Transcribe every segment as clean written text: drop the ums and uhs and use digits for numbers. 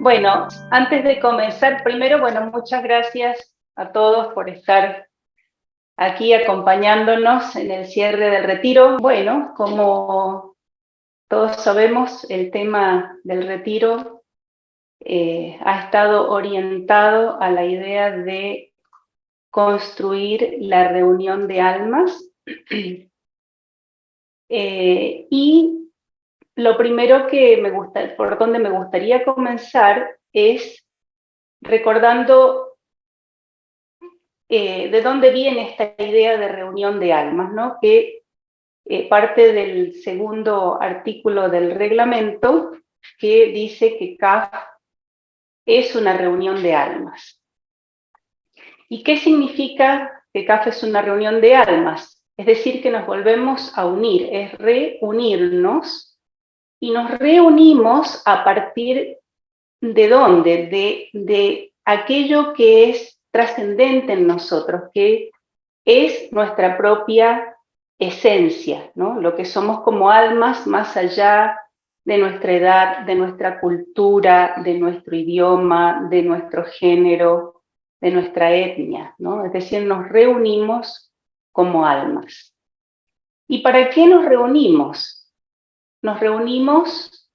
Bueno, antes de comenzar, primero, muchas gracias a todos por estar aquí acompañándonos en el cierre del retiro. Bueno, como todos sabemos, el tema del retiro ha estado orientado a la idea de construir la reunión de almas. Y lo primero por donde me gustaría comenzar es recordando de dónde viene esta idea de reunión de almas, ¿no? Que parte del segundo artículo del reglamento, que dice que CAF es una reunión de almas. ¿Y qué significa que CAF es una reunión de almas? Es decir, que nos volvemos a unir, es reunirnos, y nos reunimos a partir ¿de dónde? De aquello que es trascendente en nosotros, que es nuestra propia esencia, ¿no? Lo que somos como almas más allá de nuestra edad, de nuestra cultura, de nuestro idioma, de nuestro género, de nuestra etnia, ¿no? Es decir, nos reunimos como almas. ¿Y para qué nos reunimos? Nos reunimos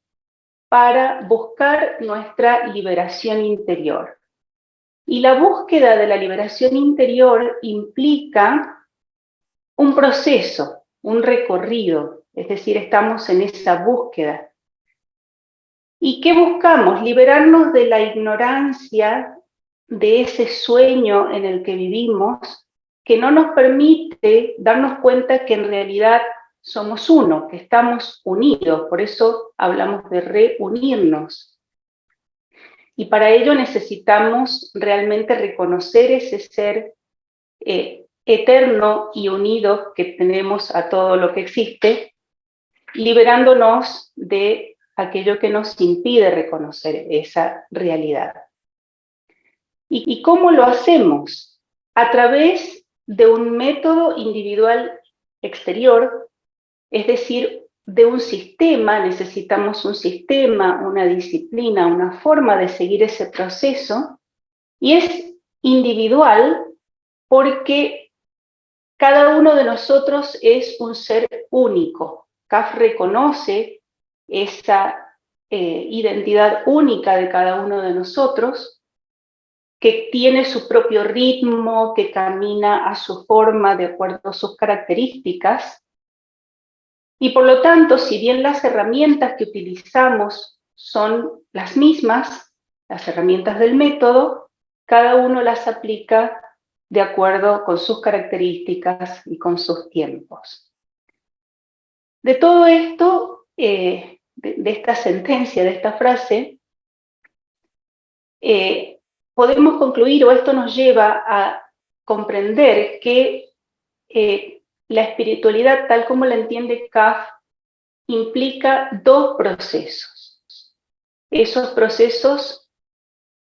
para buscar nuestra liberación interior. Y la búsqueda de la liberación interior implica un proceso, un recorrido, es decir, estamos en esa búsqueda. ¿Y qué buscamos? Liberarnos de la ignorancia, de ese sueño en el que vivimos, que no nos permite darnos cuenta que en realidad somos uno, que estamos unidos, por eso hablamos de reunirnos. Y para ello necesitamos realmente reconocer ese ser eterno y unido que tenemos a todo lo que existe, liberándonos de aquello que nos impide reconocer esa realidad. ¿Y cómo lo hacemos? A través de un método individual exterior, es decir, de un sistema. Necesitamos un sistema, una disciplina, una forma de seguir ese proceso, y es individual porque cada uno de nosotros es un ser único. CAF reconoce esa identidad única de cada uno de nosotros, que tiene su propio ritmo, que camina a su forma de acuerdo a sus características. Y por lo tanto, si bien las herramientas que utilizamos son las mismas, las herramientas del método, cada uno las aplica de acuerdo con sus características y con sus tiempos. De todo esto, de esta sentencia, de esta frase, podemos concluir, o esto nos lleva a comprender que la espiritualidad, tal como la entiende CAF, implica dos procesos. Esos procesos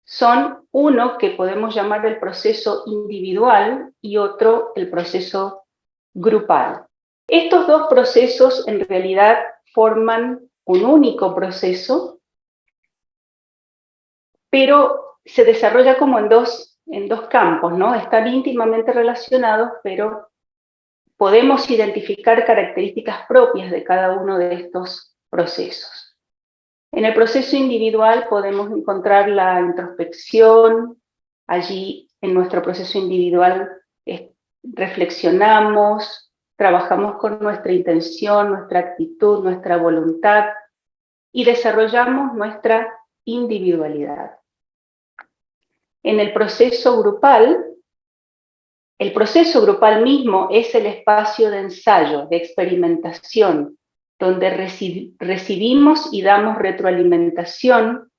son uno que podemos llamar el proceso individual y otro el proceso grupal. Estos dos procesos en realidad forman un único proceso, pero se desarrolla como en dos campos, ¿no? Están íntimamente relacionados, pero podemos identificar características propias de cada uno de estos procesos. En el proceso individual podemos encontrar la introspección. Allí, en nuestro proceso individual, reflexionamos, trabajamos con nuestra intención, nuestra actitud, nuestra voluntad, y desarrollamos nuestra individualidad. En el proceso grupal mismo es el espacio de ensayo, de experimentación, donde recibimos y damos retroalimentación,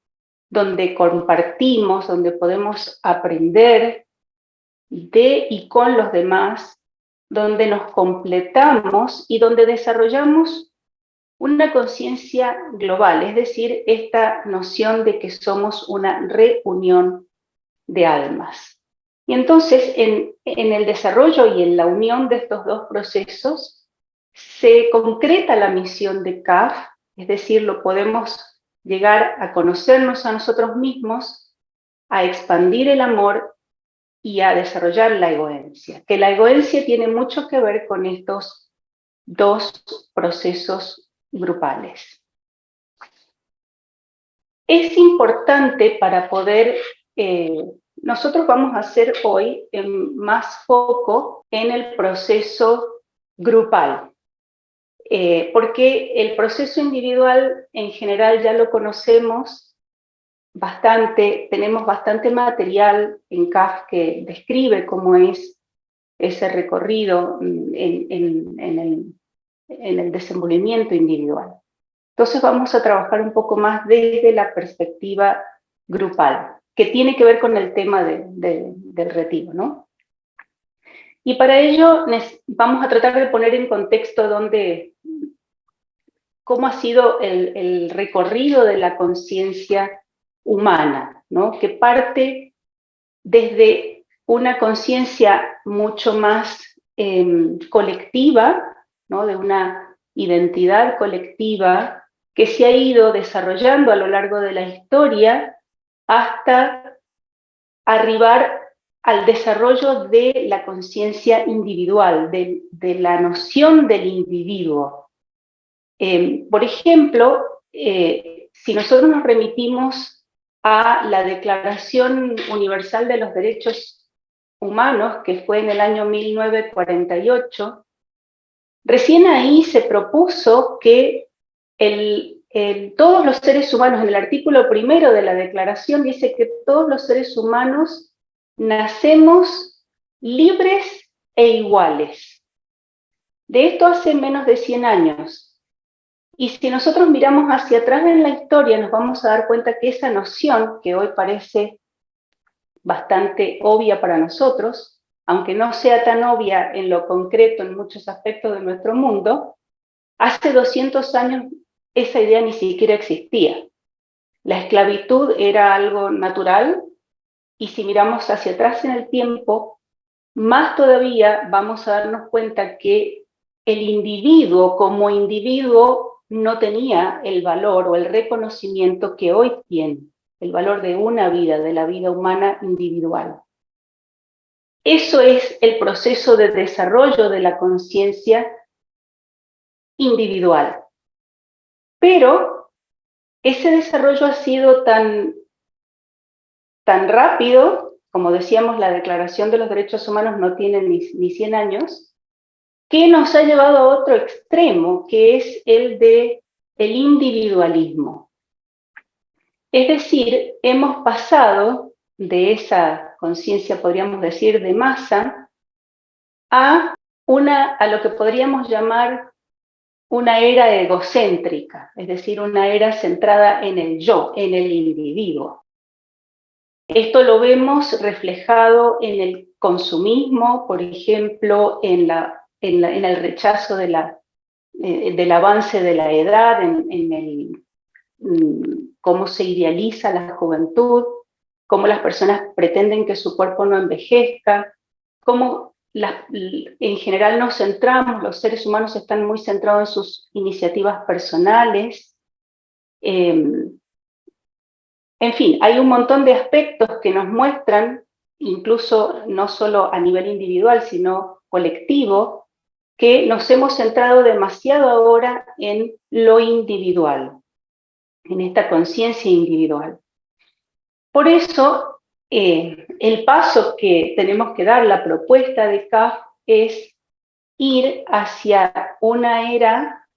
donde compartimos, donde podemos aprender de y con los demás, donde nos completamos y donde desarrollamos una conciencia global, es decir, esta noción de que somos una reunión de almas. Y entonces, en el desarrollo y en la unión de estos dos procesos, se concreta la misión de CAF, es decir, lo podemos llegar a conocernos a nosotros mismos, a expandir el amor y a desarrollar la egoencia. Que la egoencia tiene mucho que ver con estos dos procesos grupales. Es importante para poder, nosotros vamos a hacer hoy más foco en el proceso grupal, porque el proceso individual en general ya lo conocemos bastante, tenemos bastante material en CAF que describe cómo es ese recorrido en el desenvolvimiento individual. Entonces vamos a trabajar un poco más desde la perspectiva grupal, que tiene que ver con el tema del retiro, ¿no? Y para ello vamos a tratar de poner en contexto cómo ha sido el recorrido de la conciencia humana, ¿no? Que parte desde una conciencia mucho más colectiva, ¿no? De una identidad colectiva que se ha ido desarrollando a lo largo de la historia hasta arribar al desarrollo de la conciencia individual, de la noción del individuo. Por ejemplo, si nosotros nos remitimos a la Declaración Universal de los Derechos Humanos, que fue en el año 1948, recién ahí se propuso que todos los seres humanos, en el artículo primero de la declaración, dice que todos los seres humanos nacemos libres e iguales. De esto hace menos de 100 años. Y si nosotros miramos hacia atrás en la historia, nos vamos a dar cuenta que esa noción, que hoy parece bastante obvia para nosotros, aunque no sea tan obvia en lo concreto en muchos aspectos de nuestro mundo, hace 200 años esa idea ni siquiera existía. La esclavitud era algo natural, y si miramos hacia atrás en el tiempo, más todavía vamos a darnos cuenta que el individuo como individuo no tenía el valor o el reconocimiento que hoy tiene, el valor de una vida, de la vida humana individual. Eso es el proceso de desarrollo de la conciencia individual. Pero ese desarrollo ha sido tan rápido, como decíamos, la Declaración de los Derechos Humanos no tiene ni 100 años, que nos ha llevado a otro extremo, que es el del individualismo. Es decir, hemos pasado de esa conciencia, podríamos decir, de masa, a lo que podríamos llamar una era egocéntrica, es decir, una era centrada en el yo, en el individuo. Esto lo vemos reflejado en el consumismo, por ejemplo, en el rechazo del avance de la edad, cómo se idealiza la juventud, cómo las personas pretenden que su cuerpo no envejezca, cómo en general nos centramos, los seres humanos están muy centrados en sus iniciativas personales. En fin, hay un montón de aspectos que nos muestran, incluso no solo a nivel individual, sino colectivo, que nos hemos centrado demasiado ahora en lo individual, en esta conciencia individual. Por eso, el paso que tenemos que dar, la propuesta de CAF, es ir hacia una era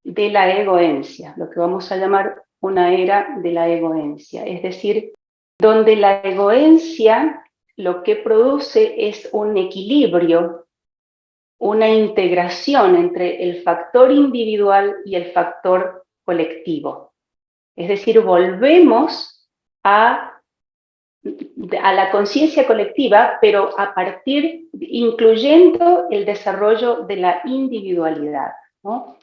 de la egoencia, lo que vamos a llamar una era de la egoencia, es decir, donde la egoencia lo que produce es un equilibrio, una integración entre el factor individual y el factor colectivo. Es decir, volvemos a la conciencia colectiva, pero incluyendo el desarrollo de la individualidad, ¿no?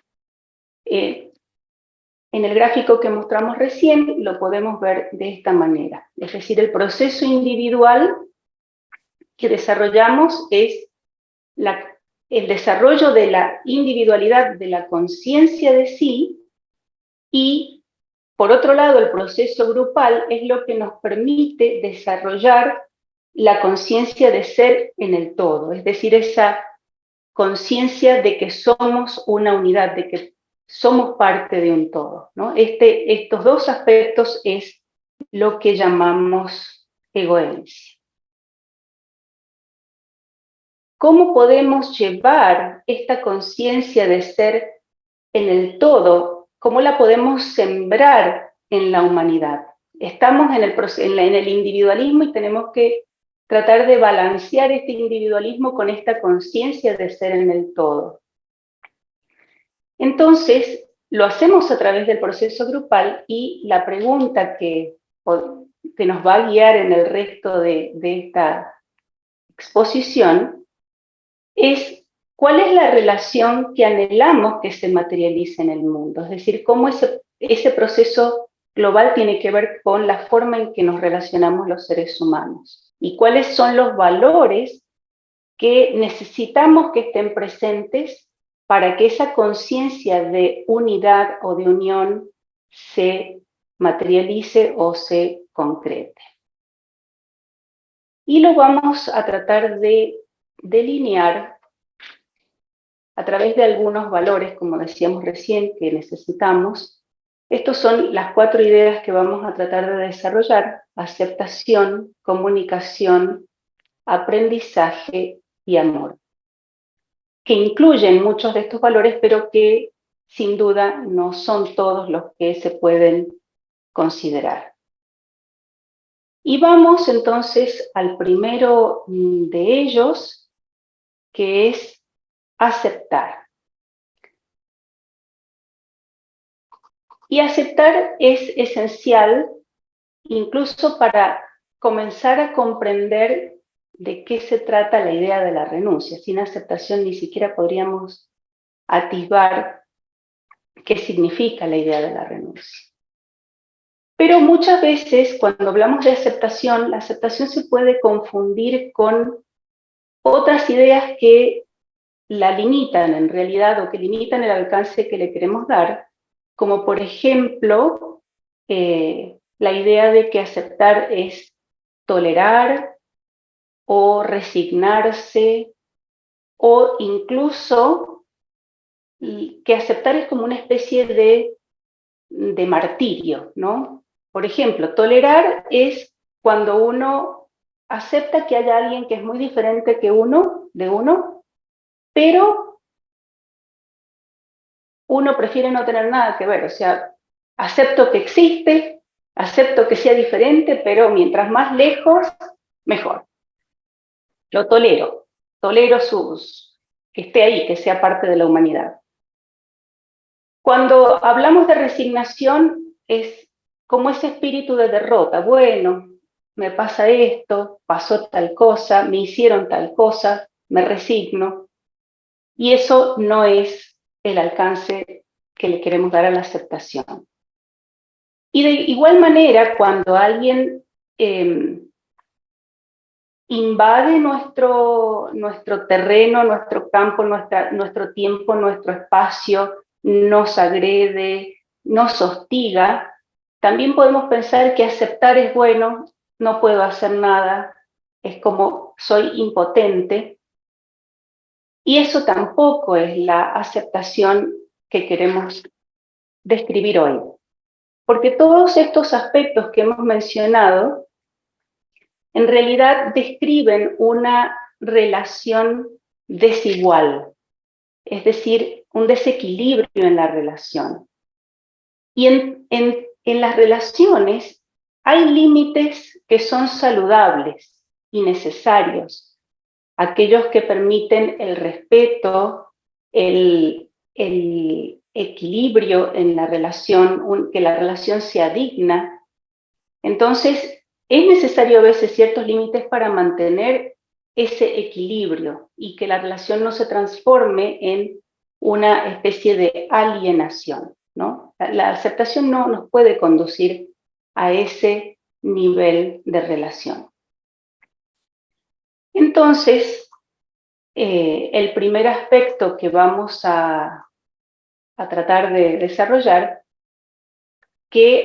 En el gráfico que mostramos recién lo podemos ver de esta manera. Es decir, el proceso individual que desarrollamos es el desarrollo de la individualidad, de la conciencia de sí, y por otro lado, el proceso grupal es lo que nos permite desarrollar la conciencia de ser en el todo, es decir, esa conciencia de que somos una unidad, de que somos parte de un todo, ¿no? Estos dos aspectos es lo que llamamos egoherencia. ¿Cómo podemos llevar esta conciencia de ser en el todo? ¿Cómo la podemos sembrar en la humanidad? Estamos en el individualismo y tenemos que tratar de balancear este individualismo con esta conciencia de ser en el todo. Entonces, lo hacemos a través del proceso grupal y la pregunta que nos va a guiar en el resto de esta exposición es cuál es la relación que anhelamos que se materialice en el mundo, es decir, cómo ese proceso global tiene que ver con la forma en que nos relacionamos los seres humanos y cuáles son los valores que necesitamos que estén presentes para que esa conciencia de unidad o de unión se materialice o se concrete. Y lo vamos a tratar de delinear a través de algunos valores, como decíamos recién, que necesitamos. Estas son las 4 ideas que vamos a tratar de desarrollar: aceptación, comunicación, aprendizaje y amor, que incluyen muchos de estos valores, pero que sin duda no son todos los que se pueden considerar. Y vamos entonces al primero de ellos, que es aceptar. Y aceptar es esencial incluso para comenzar a comprender de qué se trata la idea de la renuncia. Sin aceptación ni siquiera podríamos atisbar qué significa la idea de la renuncia. Pero muchas veces cuando hablamos de aceptación, la aceptación se puede confundir con otras ideas que la limitan en realidad o que limitan el alcance que le queremos dar, como por ejemplo la idea de que aceptar es tolerar o resignarse, o incluso que aceptar es como una especie de martirio, ¿no? Por ejemplo, tolerar es cuando uno acepta que haya alguien que es muy diferente de uno, pero uno prefiere no tener nada que ver, o sea, acepto que existe, acepto que sea diferente, pero mientras más lejos, mejor. Lo tolero, que esté ahí, que sea parte de la humanidad. Cuando hablamos de resignación, es como ese espíritu de derrota. Bueno, me pasa esto, pasó tal cosa, me hicieron tal cosa, me resigno. Y eso no es el alcance que le queremos dar a la aceptación. Y de igual manera, cuando alguien invade nuestro terreno, nuestro campo, nuestro tiempo, nuestro espacio, nos agrede, nos hostiga, también podemos pensar que aceptar es bueno, no puedo hacer nada, es como soy impotente. Y eso tampoco es la aceptación que queremos describir hoy. Porque todos estos aspectos que hemos mencionado en realidad describen una relación desigual, es decir, un desequilibrio en la relación. Y en las relaciones hay límites que son saludables y necesarios, aquellos que permiten el respeto, el equilibrio en la relación, que la relación sea digna. Entonces, es necesario a veces ciertos límites para mantener ese equilibrio y que la relación no se transforme en una especie de alienación, ¿no? La aceptación no nos puede conducir a ese nivel de relación. Entonces, el primer aspecto que vamos a tratar de desarrollar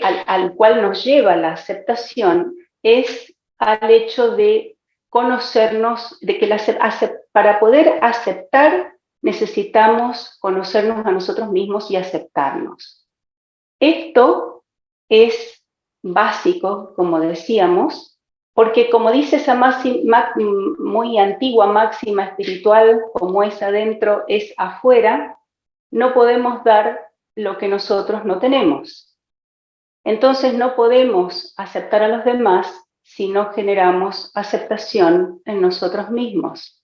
al cual nos lleva la aceptación es al hecho de conocernos, de que para poder aceptar necesitamos conocernos a nosotros mismos y aceptarnos. Esto es básico, como decíamos, porque como dice esa muy antigua máxima espiritual, como es adentro, es afuera, no podemos dar lo que nosotros no tenemos. Entonces no podemos aceptar a los demás si no generamos aceptación en nosotros mismos.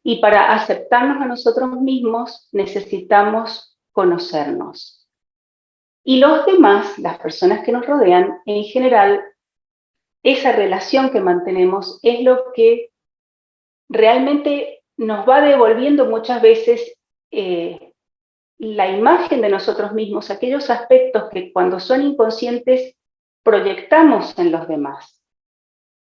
Y para aceptarnos a nosotros mismos necesitamos conocernos. Y los demás, las personas que nos rodean, en general, esa relación que mantenemos es lo que realmente nos va devolviendo muchas veces la imagen de nosotros mismos, aquellos aspectos que cuando son inconscientes proyectamos en los demás.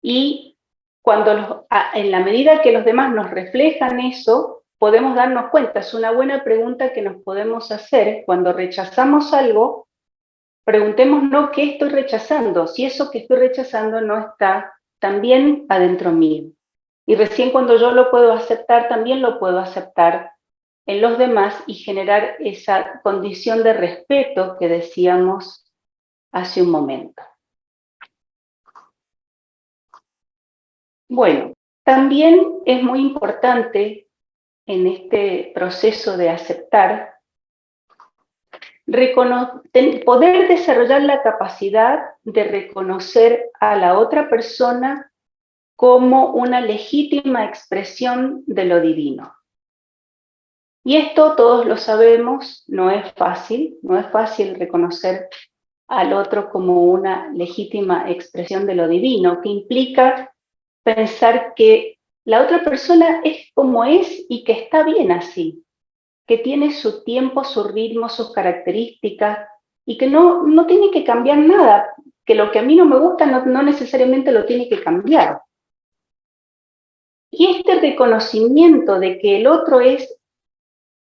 Y en la medida que los demás nos reflejan eso, podemos darnos cuenta. Es una buena pregunta que nos podemos hacer cuando rechazamos algo. Preguntémonos qué estoy rechazando, si eso que estoy rechazando no está también adentro mío. Y recién cuando yo lo puedo aceptar, también lo puedo aceptar en los demás y generar esa condición de respeto que decíamos hace un momento. Bueno, también es muy importante en este proceso de aceptar poder desarrollar la capacidad de reconocer a la otra persona como una legítima expresión de lo divino. Y esto todos lo sabemos, no es fácil reconocer al otro como una legítima expresión de lo divino, que implica pensar que la otra persona es como es y que está bien así, que tiene su tiempo, su ritmo, sus características y que no tiene que cambiar nada, que lo que a mí no me gusta no necesariamente lo tiene que cambiar. Y este reconocimiento de que el otro es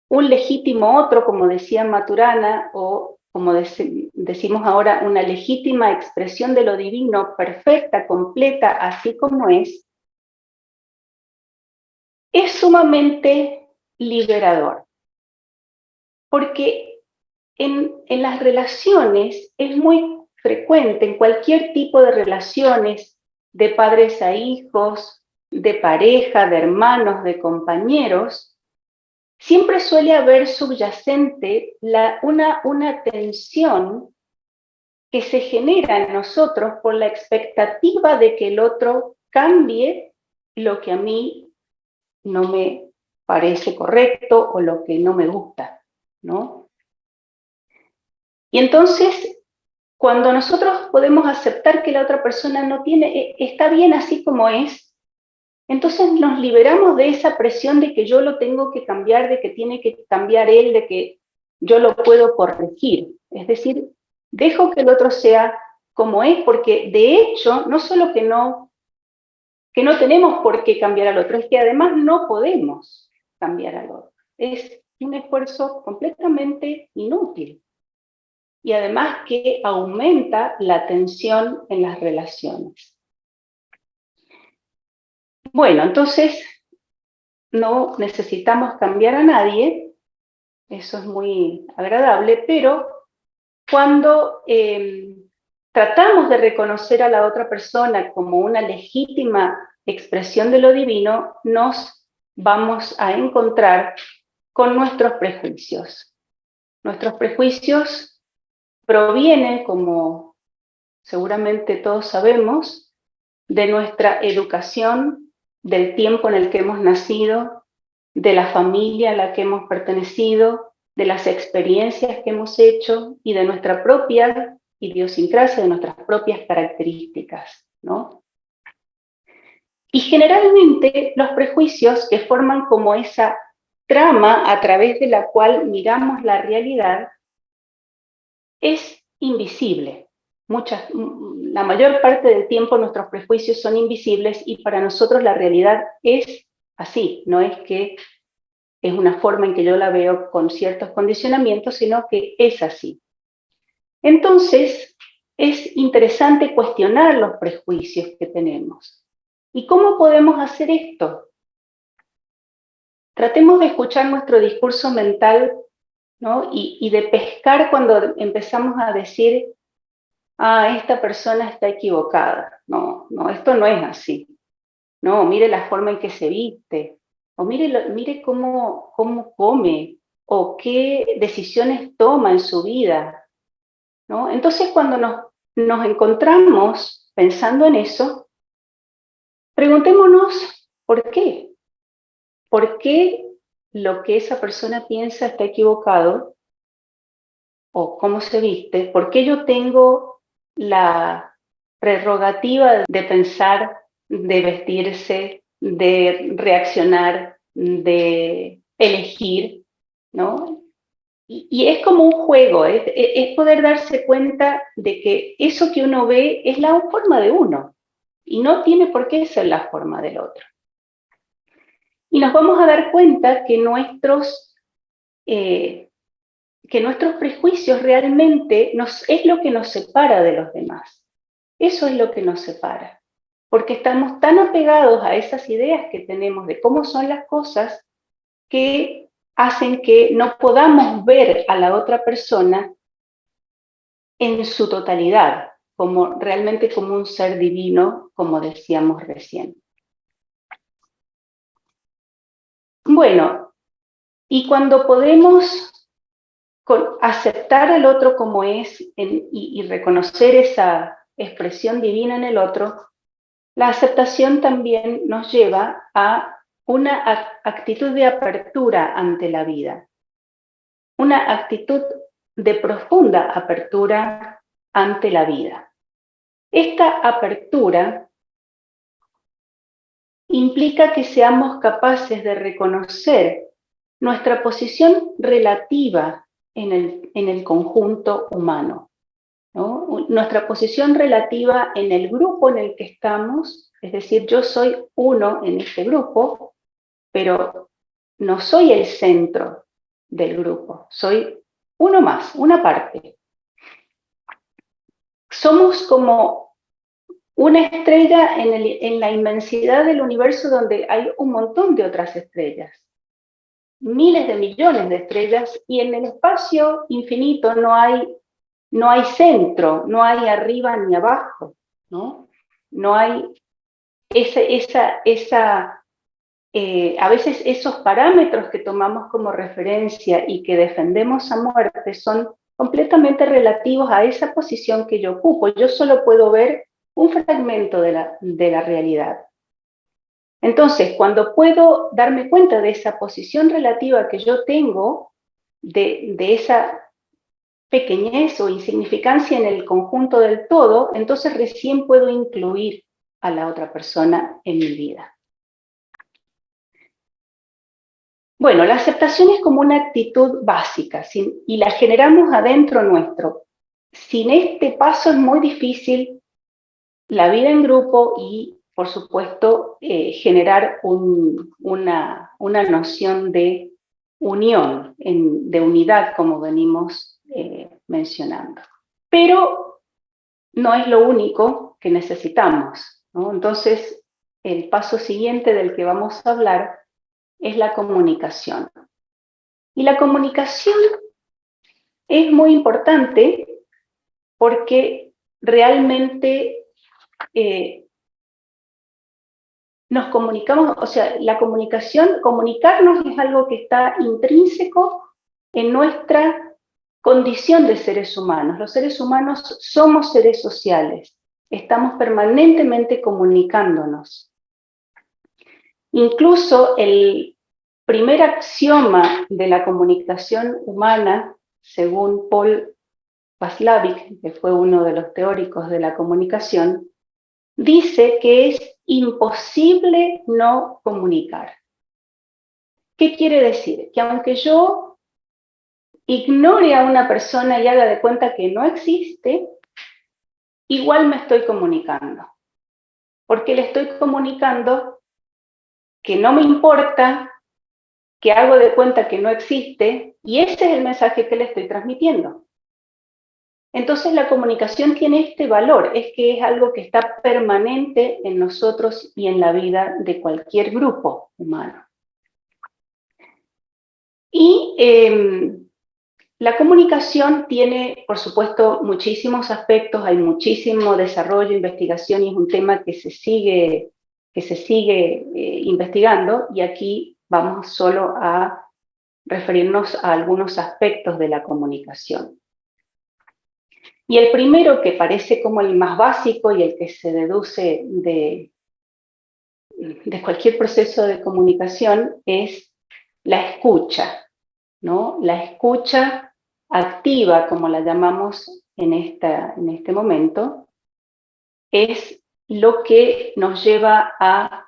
un legítimo otro, como decía Maturana, o como decimos ahora, una legítima expresión de lo divino, perfecta, completa, así como es sumamente liberador. Porque en las relaciones es muy frecuente, en cualquier tipo de relaciones, de padres a hijos, de pareja, de hermanos, de compañeros, siempre suele haber subyacente una tensión que se genera en nosotros por la expectativa de que el otro cambie lo que a mí no me parece correcto o lo que no me gusta, ¿no? Y entonces, cuando nosotros podemos aceptar que la otra persona está bien así como es, entonces nos liberamos de esa presión de que yo lo tengo que cambiar, de que tiene que cambiar él, de que yo lo puedo corregir. Es decir, dejo que el otro sea como es, porque de hecho, no solo que no tenemos por qué cambiar al otro, es que además no podemos cambiar al otro. Es un esfuerzo completamente inútil. Y además que aumenta la tensión en las relaciones. Bueno, entonces no necesitamos cambiar a nadie, eso es muy agradable, pero cuando tratamos de reconocer a la otra persona como una legítima expresión de lo divino, nos vamos a encontrar con nuestros prejuicios. Nuestros prejuicios provienen, como seguramente todos sabemos, de nuestra educación, del tiempo en el que hemos nacido, de la familia a la que hemos pertenecido, de las experiencias que hemos hecho y de nuestra propia idiosincrasia, de nuestras propias características, ¿no? Y generalmente los prejuicios que forman como esa trama a través de la cual miramos la realidad es invisible. La mayor parte del tiempo nuestros prejuicios son invisibles y para nosotros la realidad es así, no es que es una forma en que yo la veo con ciertos condicionamientos, sino que es así. Entonces, es interesante cuestionar los prejuicios que tenemos. ¿Y cómo podemos hacer esto? Tratemos de escuchar nuestro discurso mental, ¿no? Y de pescar cuando empezamos a decir, ah, esta persona está equivocada. No, no, esto no es así. No, mire la forma en que se viste, o mire cómo come, o qué decisiones toma en su vida, ¿no? Entonces, cuando nos encontramos pensando en eso, preguntémonos por qué. ¿Por qué lo que esa persona piensa está equivocado? ¿O cómo se viste? ¿Por qué yo tengo la prerrogativa de pensar, de vestirse, de reaccionar, de elegir, ¿no? Y es como un juego, es poder darse cuenta de que eso que uno ve es la forma de uno y no tiene por qué ser la forma del otro. Y nos vamos a dar cuenta eh, que nuestros prejuicios realmente es lo que nos separa de los demás. Eso es lo que nos separa. Porque estamos tan apegados a esas ideas que tenemos de cómo son las cosas que hacen que no podamos ver a la otra persona en su totalidad, como realmente como un ser divino, como decíamos recién. Bueno, y cuando podemos aceptar al otro como es y reconocer esa expresión divina en el otro, la aceptación también nos lleva a una actitud de apertura ante la vida, una actitud de profunda apertura ante la vida. Esta apertura implica que seamos capaces de reconocer nuestra posición relativa en el conjunto humano, ¿no? Nuestra posición relativa en el grupo en el que estamos, es decir, yo soy uno en este grupo, pero no soy el centro del grupo, soy uno más, una parte. Somos como una estrella en la inmensidad del universo donde hay un montón de otras estrellas, miles de millones de estrellas, y en el espacio infinito no hay centro, no hay arriba ni abajo, ¿no? No hay a veces esos parámetros que tomamos como referencia y que defendemos a muerte son completamente relativos a esa posición que yo ocupo. Yo solo puedo ver un fragmento de la realidad. Entonces, cuando puedo darme cuenta de esa posición relativa que yo tengo, de esa pequeñez o insignificancia en el conjunto del todo, entonces recién puedo incluir a la otra persona en mi vida. Bueno, la aceptación es como una actitud básica y la generamos adentro nuestro. Sin este paso es muy difícil la vida en grupo y, por supuesto, generar una noción de unión, de unidad, como venimos mencionando. Pero no es lo único que necesitamos, ¿no? Entonces, el paso siguiente del que vamos a hablar es la comunicación. Y la comunicación es muy importante porque realmente nos comunicamos, o sea, la comunicación, comunicarnos es algo que está intrínseco en nuestra condición de seres humanos. Los seres humanos somos seres sociales, estamos permanentemente comunicándonos. Incluso el primer axioma de la comunicación humana, según Paul Watzlawick, que fue uno de los teóricos de la comunicación, dice que es imposible no comunicar. ¿Qué quiere decir? Que aunque yo ignore a una persona y haga de cuenta que no existe, igual me estoy comunicando. Porque le estoy comunicando que no me importa, que hago de cuenta que no existe, y ese es el mensaje que le estoy transmitiendo. Entonces la comunicación tiene este valor, es que es algo que está permanente en nosotros y en la vida de cualquier grupo humano. Y la comunicación tiene, por supuesto, muchísimos aspectos, hay muchísimo desarrollo, investigación, y es un tema que se sigue investigando, y aquí vamos solo a referirnos a algunos aspectos de la comunicación. Y el primero, que parece como el más básico y el que se deduce de cualquier proceso de comunicación, es la escucha, ¿no? La escucha activa, como la llamamos en este momento, es lo que nos lleva a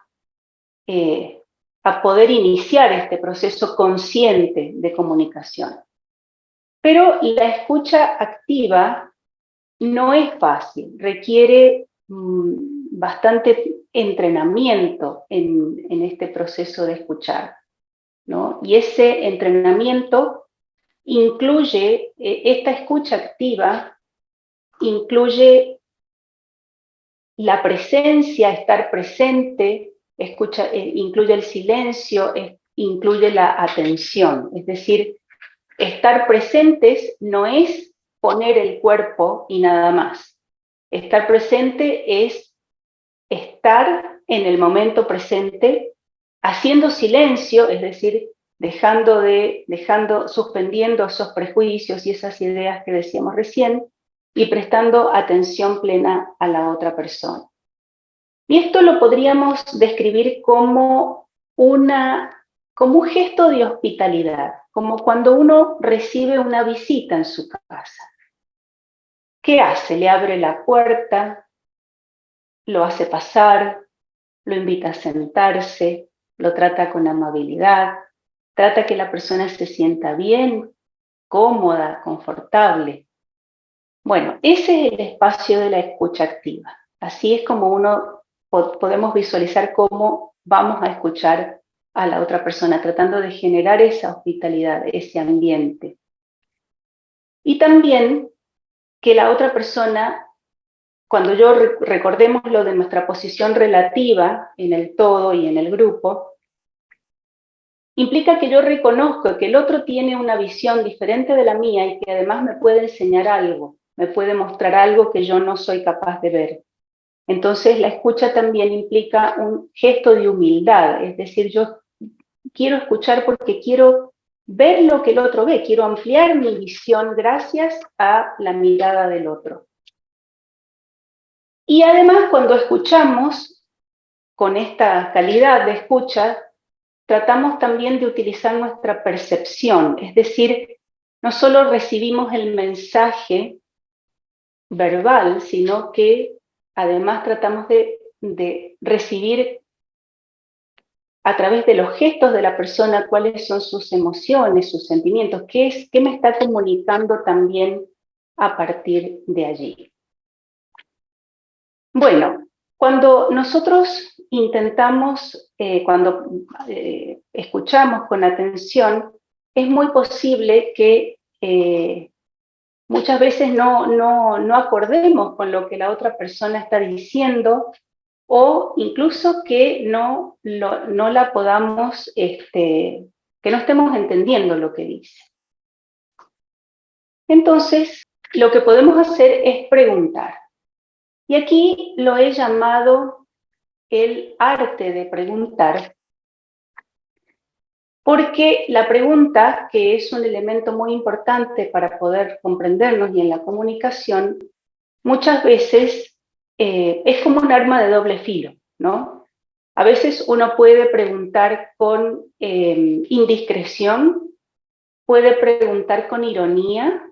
poder iniciar este proceso consciente de comunicación. Pero la escucha activa no es fácil, requiere bastante entrenamiento en este proceso de escuchar, ¿no? Y ese entrenamiento incluye, esta escucha activa incluye la presencia, estar presente, incluye el silencio, incluye la atención. Es decir, estar presentes no es poner el cuerpo y nada más. Estar presente es estar en el momento presente, haciendo silencio, es decir, suspendiendo esos prejuicios y esas ideas que decíamos recién, y prestando atención plena a la otra persona. Y esto lo podríamos describir como un gesto de hospitalidad, como cuando uno recibe una visita en su casa. ¿Qué hace? Le abre la puerta, lo hace pasar, lo invita a sentarse, lo trata con amabilidad, trata que la persona se sienta bien, cómoda, confortable. Bueno, ese es el espacio de la escucha activa. Así es como podemos visualizar cómo vamos a escuchar a la otra persona, tratando de generar esa hospitalidad, ese ambiente. Y también que la otra persona, cuando recordemos lo de nuestra posición relativa en el todo y en el grupo, implica que yo reconozco que el otro tiene una visión diferente de la mía y que además me puede enseñar algo, me puede mostrar algo que yo no soy capaz de ver. Entonces la escucha también implica un gesto de humildad, es decir, yo quiero escuchar porque quiero ver lo que el otro ve, quiero ampliar mi visión gracias a la mirada del otro. Y además, cuando escuchamos, con esta calidad de escucha, tratamos también de utilizar nuestra percepción, es decir, no solo recibimos el mensaje verbal, sino que además tratamos de recibir a través de los gestos de la persona cuáles son sus emociones, sus sentimientos, qué me está comunicando también a partir de allí. Bueno, cuando nosotros intentamos, cuando escuchamos con atención, es muy posible que muchas veces no acordemos con lo que la otra persona está diciendo, o incluso que no la podamos, que no estemos entendiendo lo que dice. Entonces, lo que podemos hacer es preguntar. Y aquí lo he llamado el arte de preguntar, porque la pregunta, que es un elemento muy importante para poder comprendernos y en la comunicación, muchas veces es como un arma de doble filo, ¿no? A veces uno puede preguntar con indiscreción, puede preguntar con ironía,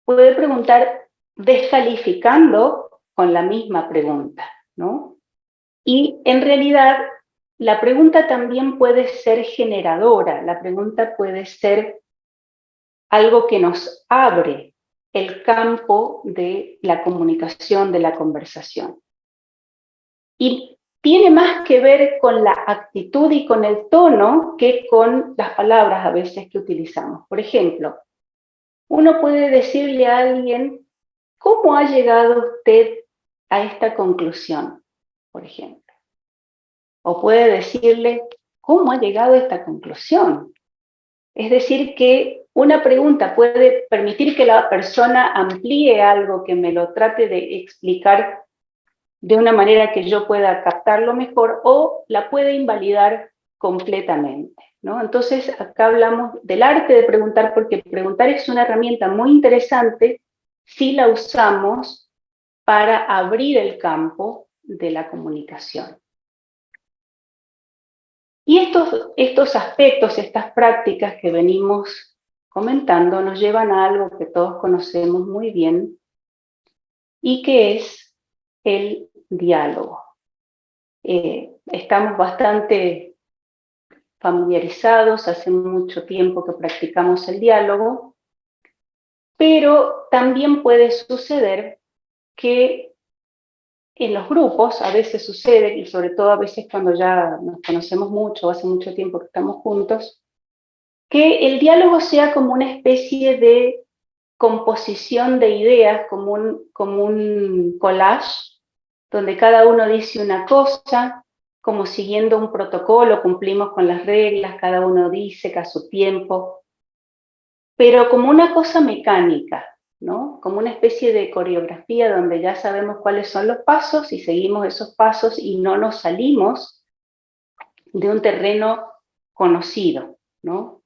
puede preguntar descalificando con la misma pregunta, ¿no? Y en realidad la pregunta también puede ser generadora, la pregunta puede ser algo que nos abre el campo de la comunicación, de la conversación. Y tiene más que ver con la actitud y con el tono que con las palabras a veces que utilizamos. Por ejemplo, uno puede decirle a alguien, ¿cómo ha llegado usted a esta conclusión, por ejemplo? O puede decirle, ¿cómo ha llegado a esta conclusión? Es decir, que una pregunta puede permitir que la persona amplíe algo, que me lo trate de explicar de una manera que yo pueda captarlo mejor, o la puede invalidar completamente, ¿no? Entonces, acá hablamos del arte de preguntar, porque preguntar es una herramienta muy interesante si la usamos para abrir el campo de la comunicación. Y estos aspectos, estas prácticas que venimos comentando, nos llevan a algo que todos conocemos muy bien y que es el diálogo. Estamos bastante familiarizados, hace mucho tiempo que practicamos el diálogo, pero también puede suceder que en los grupos, a veces sucede, y sobre todo a veces cuando ya nos conocemos mucho, hace mucho tiempo que estamos juntos, que el diálogo sea como una especie de composición de ideas, como un collage, donde cada uno dice una cosa, como siguiendo un protocolo, cumplimos con las reglas, cada uno dice que a su tiempo, pero como una cosa mecánica, ¿no? Como una especie de coreografía donde ya sabemos cuáles son los pasos y seguimos esos pasos y no nos salimos de un terreno conocido, ¿no?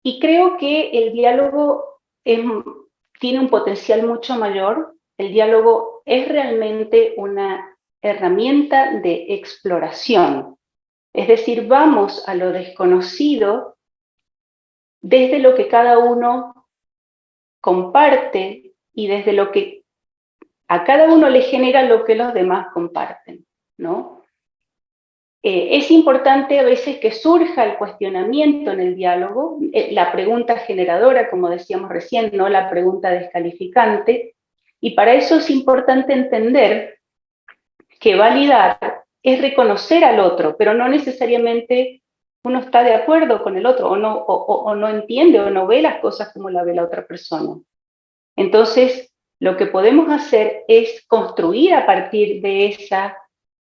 Y creo que el diálogo tiene un potencial mucho mayor. El diálogo es realmente una herramienta de exploración. Es decir, vamos a lo desconocido desde lo que cada uno comparte y desde lo que a cada uno le genera lo que los demás comparten, ¿no? Es importante a veces que surja el cuestionamiento en el diálogo, la pregunta generadora, como decíamos recién, no la pregunta descalificante, y para eso es importante entender que validar es reconocer al otro, pero no necesariamente uno está de acuerdo con el otro, o no entiende o no ve las cosas como la ve la otra persona. Entonces, lo que podemos hacer es construir a partir de esa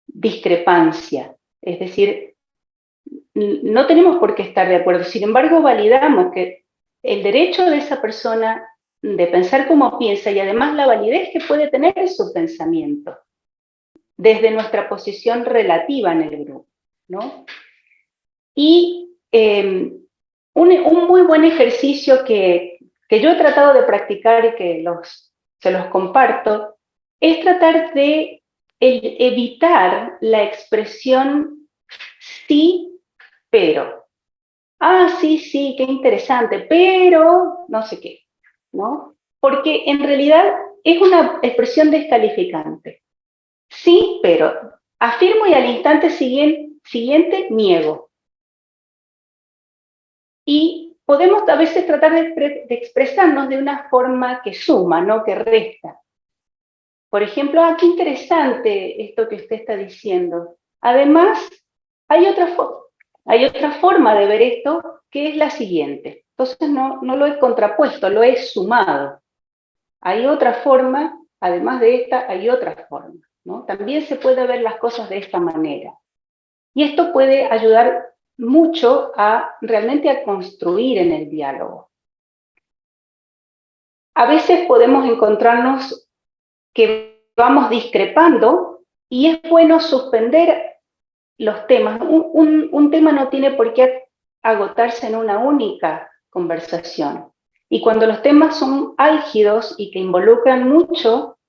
discrepancia. Es decir, no tenemos por qué estar de acuerdo, sin embargo validamos que el derecho de esa persona de pensar como piensa y además la validez que puede tener su pensamiento desde nuestra posición relativa en el grupo, ¿no? Y un muy buen ejercicio que yo he tratado de practicar y que se los comparto es tratar de evitar la expresión sí, pero. Ah, sí, sí, qué interesante, pero no sé qué, ¿no? Porque en realidad es una expresión descalificante. Sí, pero afirmo y al instante siguiente niego. Y podemos a veces tratar de expresarnos de una forma que suma, no que resta. Por ejemplo, qué interesante esto que usted está diciendo. Además, hay otra forma de ver esto que es la siguiente. Entonces no lo he contrapuesto, lo he sumado. Hay otra forma, además de esta, hay otra forma, ¿no? También se puede ver las cosas de esta manera. Y esto puede ayudar mucho realmente a construir en el diálogo. A veces podemos encontrarnos que vamos discrepando y es bueno suspender los temas. Un tema no tiene por qué agotarse en una única conversación. Y cuando los temas son álgidos y que involucran mucho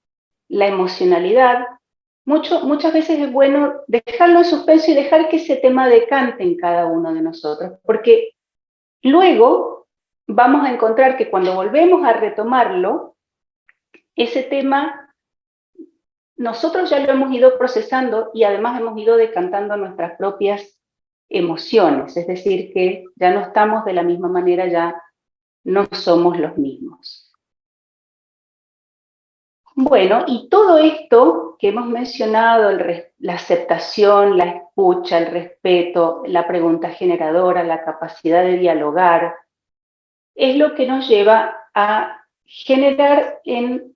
la emocionalidad, muchas veces es bueno dejarlo en suspenso y dejar que ese tema decante en cada uno de nosotros, porque luego vamos a encontrar que cuando volvemos a retomarlo, ese tema nosotros ya lo hemos ido procesando y además hemos ido decantando nuestras propias emociones, es decir, que ya no estamos de la misma manera, ya no somos los mismos. Bueno, y todo esto que hemos mencionado, la aceptación, la escucha, el respeto, la pregunta generadora, la capacidad de dialogar, es lo que nos lleva a generar en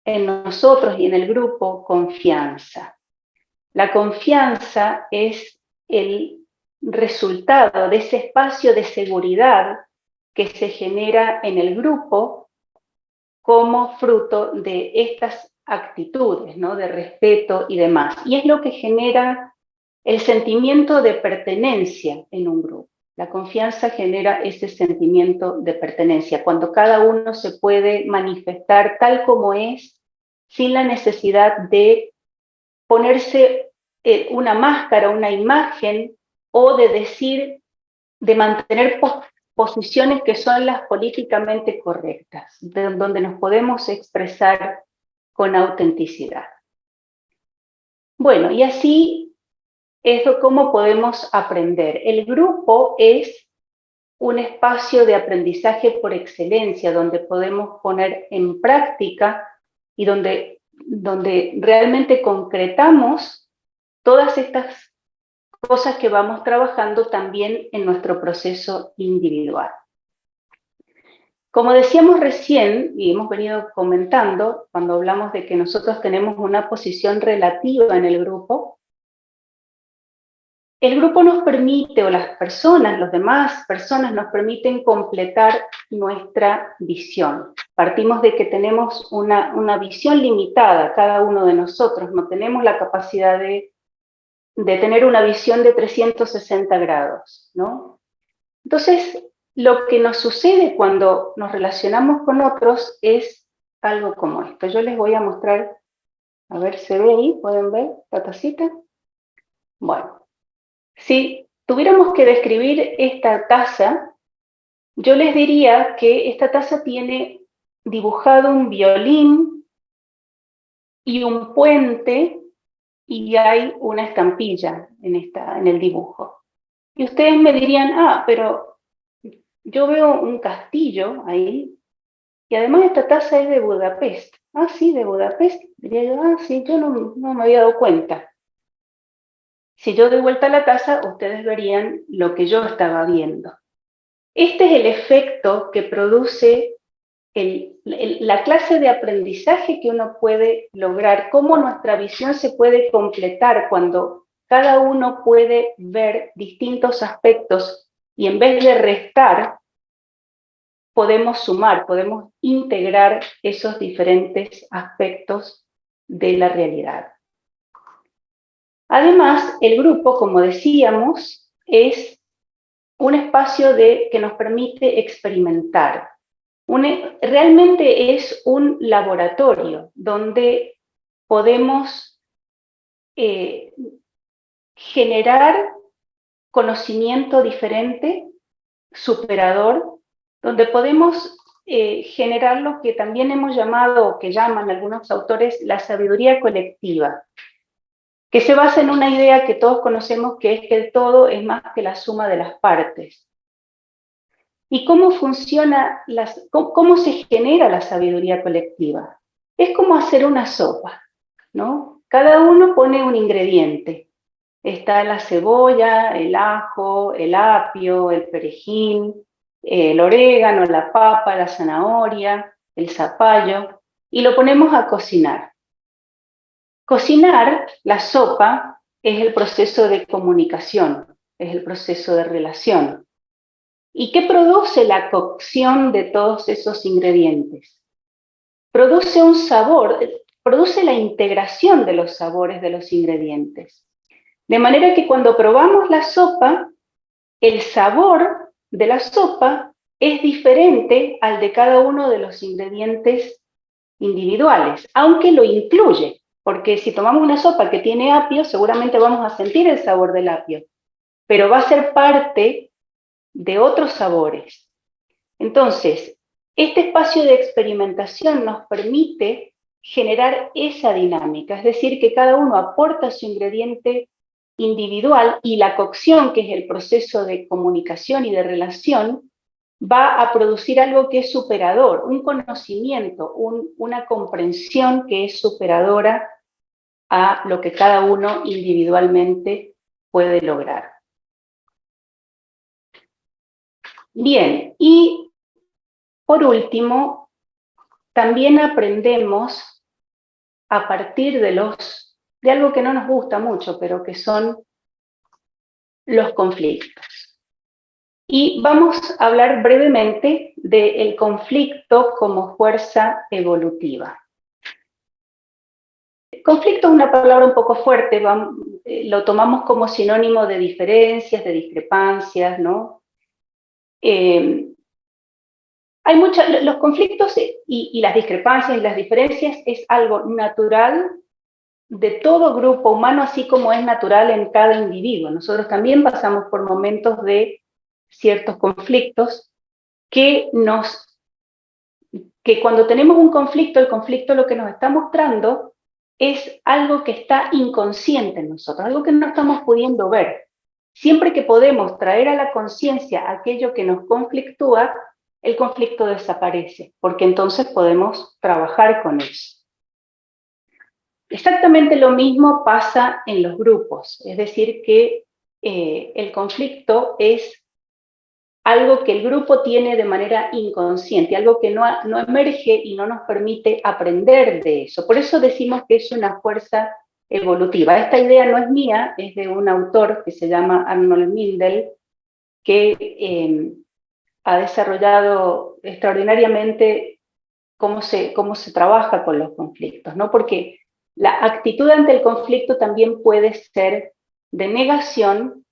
en nosotros y en el grupo confianza. La confianza es el resultado de ese espacio de seguridad que se genera en el grupo como fruto de estas actitudes, ¿no? De respeto y demás. Y es lo que genera el sentimiento de pertenencia en un grupo. La confianza genera ese sentimiento de pertenencia, cuando cada uno se puede manifestar tal como es, sin la necesidad de ponerse una máscara, una imagen, o de decir, de mantener posiciones que son las políticamente correctas, donde nos podemos expresar con autenticidad. Bueno, y así es cómo podemos aprender. El grupo es un espacio de aprendizaje por excelencia, donde podemos poner en práctica y donde realmente concretamos todas estas cosas que vamos trabajando también en nuestro proceso individual. Como decíamos recién, y hemos venido comentando, cuando hablamos de que nosotros tenemos una posición relativa en el grupo nos permite, o las personas, las demás personas nos permiten completar nuestra visión. Partimos de que tenemos una visión limitada, cada uno de nosotros, no tenemos la capacidad de tener una visión de 360 grados, ¿no? Entonces, lo que nos sucede cuando nos relacionamos con otros es algo como esto. Yo les voy a mostrar, a ver, ¿se ve ahí? ¿Pueden ver la tacita? Bueno, si tuviéramos que describir esta taza, yo les diría que esta taza tiene dibujado un violín y un puente, y hay una estampilla en el dibujo. Y ustedes me dirían, pero yo veo un castillo ahí, y además esta taza es de Budapest. Ah, sí, de Budapest. Diría yo, sí, yo no me había dado cuenta. Si yo doy vuelta a la taza, ustedes verían lo que yo estaba viendo. Este es el efecto que produce la clase de aprendizaje que uno puede lograr, cómo nuestra visión se puede completar cuando cada uno puede ver distintos aspectos y en vez de restar, podemos sumar, podemos integrar esos diferentes aspectos de la realidad. Además, el grupo, como decíamos, es un espacio que nos permite experimentar. Realmente es un laboratorio donde podemos generar conocimiento diferente, superador, donde podemos generar lo que también hemos llamado, o que llaman algunos autores, la sabiduría colectiva, que se basa en una idea que todos conocemos, que es que el todo es más que la suma de las partes. ¿Y cómo funciona, cómo se genera la sabiduría colectiva? Es como hacer una sopa, ¿no? Cada uno pone un ingrediente. Está la cebolla, el ajo, el apio, el perejil, el orégano, la papa, la zanahoria, el zapallo, y lo ponemos a cocinar. Cocinar la sopa es el proceso de comunicación, es el proceso de relación. ¿Y qué produce la cocción de todos esos ingredientes? Produce un sabor, produce la integración de los sabores de los ingredientes. De manera que cuando probamos la sopa, el sabor de la sopa es diferente al de cada uno de los ingredientes individuales, aunque lo incluye, porque si tomamos una sopa que tiene apio, seguramente vamos a sentir el sabor del apio, pero va a ser parte de otros sabores. Entonces, este espacio de experimentación nos permite generar esa dinámica, es decir, que cada uno aporta su ingrediente individual y la cocción, que es el proceso de comunicación y de relación, va a producir algo que es superador, un conocimiento, una comprensión que es superadora a lo que cada uno individualmente puede lograr. Bien, y por último, también aprendemos a partir de algo que no nos gusta mucho, pero que son los conflictos. Y vamos a hablar brevemente del conflicto como fuerza evolutiva. Conflicto es una palabra un poco fuerte, lo tomamos como sinónimo de diferencias, de discrepancias, ¿no? Los conflictos y las discrepancias y las diferencias es algo natural de todo grupo humano, así como es natural en cada individuo. Nosotros también pasamos por momentos de ciertos conflictos que cuando tenemos un conflicto, el conflicto lo que nos está mostrando es algo que está inconsciente en nosotros, algo que no estamos pudiendo ver. Siempre que podemos traer a la conciencia aquello que nos conflictúa, el conflicto desaparece, porque entonces podemos trabajar con eso. Exactamente lo mismo pasa en los grupos, es decir, que el conflicto es algo que el grupo tiene de manera inconsciente, algo que no emerge y no nos permite aprender de eso. Por eso decimos que es una fuerza evolutiva. Esta idea no es mía, es de un autor que se llama Arnold Mindel, que ha desarrollado extraordinariamente cómo se trabaja con los conflictos, ¿no? Porque la actitud ante el conflicto también puede ser de negación.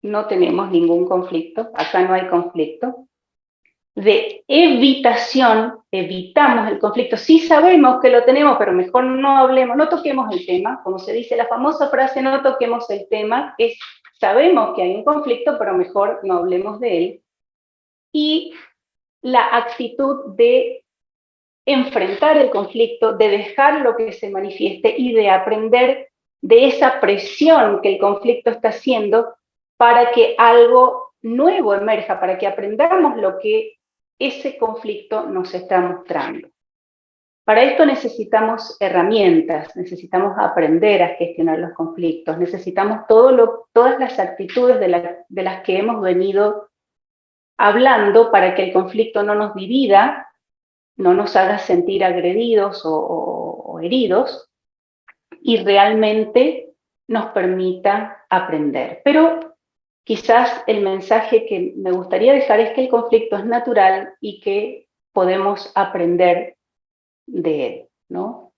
No tenemos ningún conflicto, acá no hay conflicto. De evitación, evitamos el conflicto. Sí sabemos que lo tenemos, pero mejor no hablemos, no toquemos el tema. Como se dice la famosa frase, no toquemos el tema, es sabemos que hay un conflicto, pero mejor no hablemos de él. Y la actitud de enfrentar el conflicto, de dejar lo que se manifieste y de aprender de esa presión que el conflicto está haciendo para que algo nuevo emerja, para que aprendamos lo que ese conflicto nos está mostrando. Para esto necesitamos herramientas, necesitamos aprender a gestionar los conflictos, necesitamos todas las actitudes de las que hemos venido hablando para que el conflicto no nos divida, no nos haga sentir agredidos o heridos y realmente nos permita aprender. Pero quizás el mensaje que me gustaría dejar es que el conflicto es natural y que podemos aprender de él, ¿no?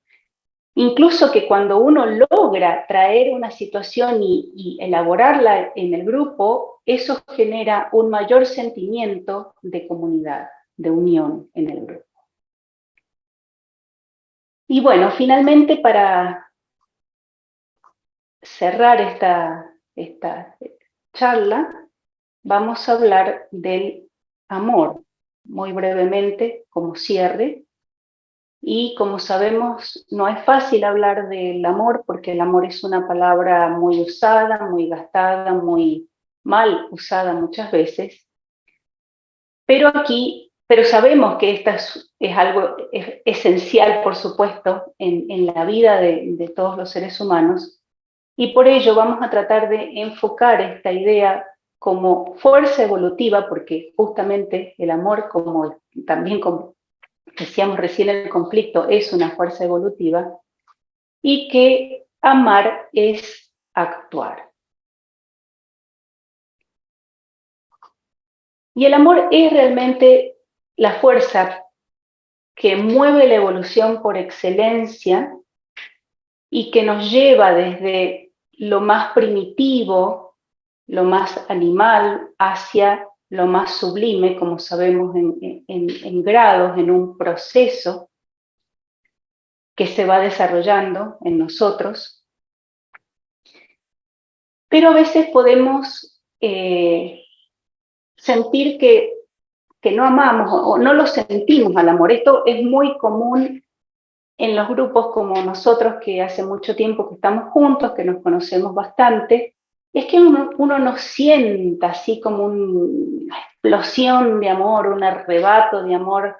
Incluso que cuando uno logra traer una situación y elaborarla en el grupo, eso genera un mayor sentimiento de comunidad, de unión en el grupo. Y bueno, finalmente para cerrar esta charla, vamos a hablar del amor, muy brevemente como cierre. Y como sabemos, no es fácil hablar del amor porque el amor es una palabra muy usada, muy gastada, muy mal usada muchas veces. Pero sabemos que esta es algo esencial, por supuesto, en la vida de todos los seres humanos. Y por ello vamos a tratar de enfocar esta idea como fuerza evolutiva, porque justamente el amor, también como decíamos recién, el conflicto es una fuerza evolutiva, y que amar es actuar. Y el amor es realmente la fuerza que mueve la evolución por excelencia y que nos lleva desde lo más primitivo, lo más animal, hacia lo más sublime, como sabemos, en grados, en un proceso que se va desarrollando en nosotros. Pero a veces podemos sentir que no amamos o no lo sentimos al amor. Esto es muy común en los grupos como nosotros, que hace mucho tiempo que estamos juntos, que nos conocemos bastante. Es que uno no sienta así como una explosión de amor, un arrebato de amor.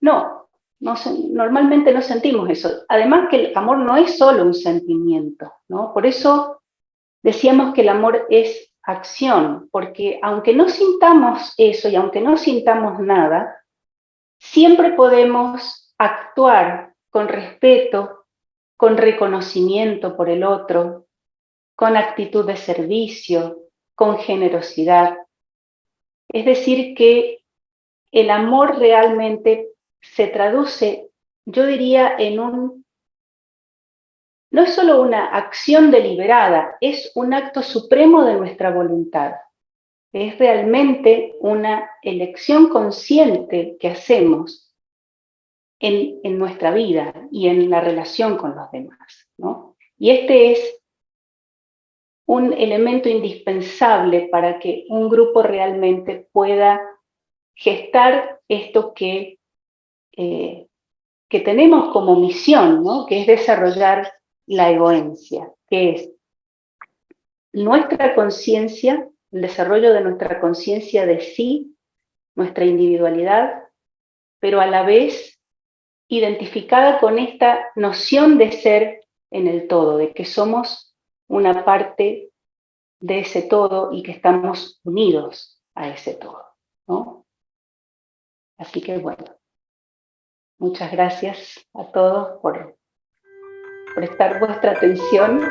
No, normalmente no sentimos eso. Además que el amor no es solo un sentimiento, ¿no? Por eso decíamos que el amor es acción, porque aunque no sintamos eso y aunque no sintamos nada, siempre podemos actuar con respeto, con reconocimiento por el otro, con actitud de servicio, con generosidad. Es decir, que el amor realmente se traduce, yo diría, no es solo una acción deliberada, es un acto supremo de nuestra voluntad. Es realmente una elección consciente que hacemos en nuestra vida y en la relación con los demás, ¿no? Y este es un elemento indispensable para que un grupo realmente pueda gestar esto que tenemos como misión, ¿no? Que es desarrollar la egoencia, que es nuestra conciencia, el desarrollo de nuestra conciencia de sí, nuestra individualidad, pero a la vez identificada con esta noción de ser en el todo, de que somos una parte de ese todo y que estamos unidos a ese todo, ¿no? Así que bueno, muchas gracias a todos por prestar vuestra atención.